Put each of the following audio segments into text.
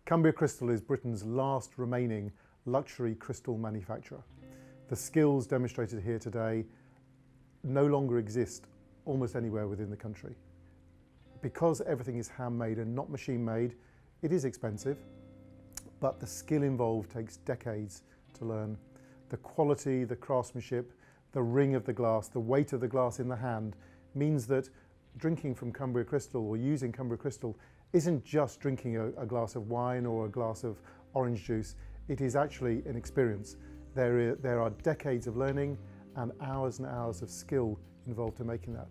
Cumbria Crystal is Britain's last remaining luxury crystal manufacturer. The skills demonstrated here today no longer exist almost anywhere within the country. Because everything is handmade and not machine made, it is expensive, but the skill involved takes decades to learn. The quality, the craftsmanship, the ring of the glass, the weight of the glass in the hand means that drinking from Cumbria Crystal or using Cumbria Crystal isn't just drinking a glass of wine or a glass of orange juice. It is actually an experience. There are decades of learning and hours of skill involved in making that.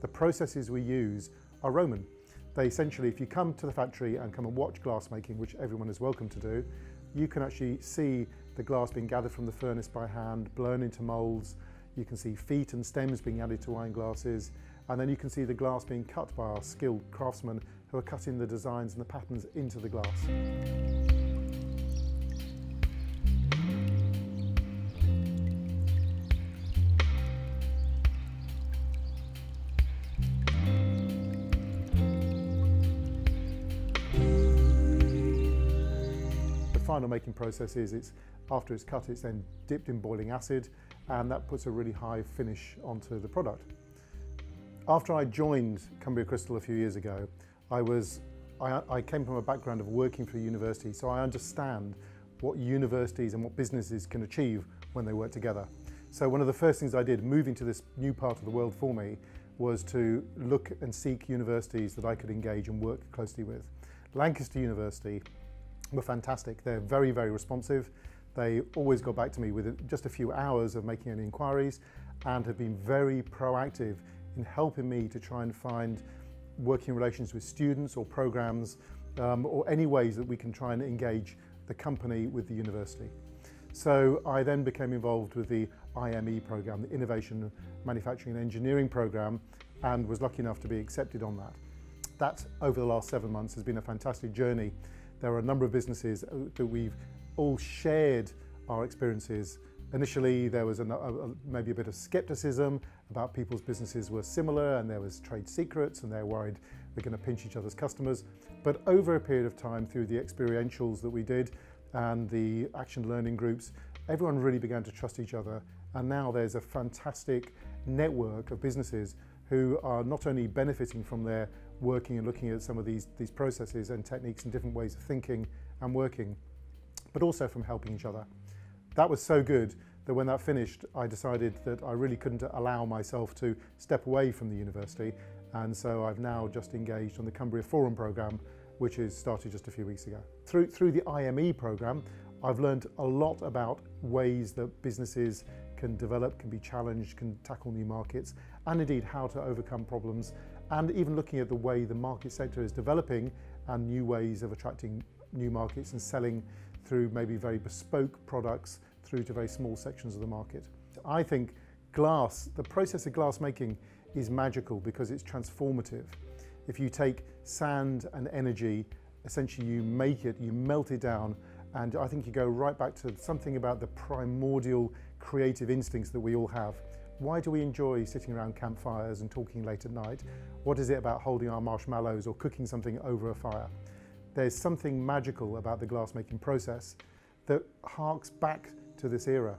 The processes we use are Roman. They essentially, if you come to the factory and come and watch glass making, which everyone is welcome to do, you can actually see the glass being gathered from the furnace by hand, blown into moulds. You can see feet and stems being added to wine glasses, and then you can see the glass being cut by our skilled craftsmen who are cutting the designs and the patterns into the glass. Final making process is after it's cut, it's then dipped in boiling acid, and that puts a really high finish onto the product. After I joined Cumbria Crystal a few years ago, I came from a background of working for a university, so I understand what universities and what businesses can achieve when they work together. So one of the first things I did, moving to this new part of the world for me, was to look and seek universities that I could engage and work closely with. Lancaster University were fantastic. They're very, very responsive. They always got back to me with just a few hours of making any inquiries and have been very proactive in helping me to try and find working relations with students or programs or any ways that we can try and engage the company with the university. So I then became involved with the IME program, the Innovation, Manufacturing and Engineering program, and was lucky enough to be accepted on that. That, over the last 7 months, has been a fantastic journey. There are a number of businesses that we've all shared our experiences. Initially, there was maybe a bit of skepticism about people's businesses were similar, and there was trade secrets, and they're worried we're going to pinch each other's customers. But over a period of time, through the experientials that we did and the action learning groups, everyone really began to trust each other. And now there's a fantastic network of businesses who are not only benefiting from their working and looking at some of these processes and techniques and different ways of thinking and working, but also from helping each other. That was so good that when that finished, I decided that I really couldn't allow myself to step away from the university, and so I've now just engaged on the Cumbria Forum program, which has started just a few weeks ago. Through the IME program, I've learned a lot about ways that businesses can develop, can be challenged, can tackle new markets, and indeed how to overcome problems, and even looking at the way the market sector is developing and new ways of attracting new markets and selling through maybe very bespoke products through to very small sections of the market. I think glass, the process of glass making is magical because it's transformative. If you take sand and energy, essentially you make it, you melt it down, and I think you go right back to something about the primordial creative instincts that we all have. Why do we enjoy sitting around campfires and talking late at night? What is it about holding our marshmallows or cooking something over a fire? There's something magical about the glassmaking process that harks back to this era.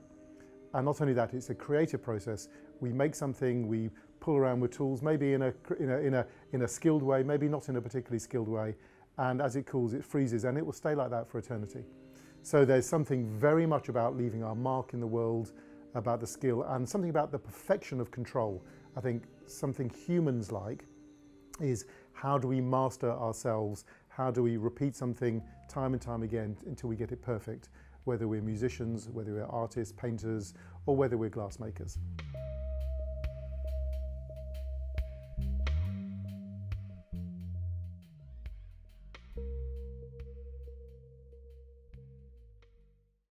And not only that, it's a creative process. We make something, we pull around with tools, maybe in a skilled way, maybe not in a particularly skilled way. And as it cools, it freezes, and it will stay like that for eternity. So there's something very much about leaving our mark in the world, about the skill, and something about the perfection of control. I think something humans like is how do we master ourselves? How do we repeat something time and time again until we get it perfect? Whether we're musicians, whether we're artists, painters, or whether we're glassmakers.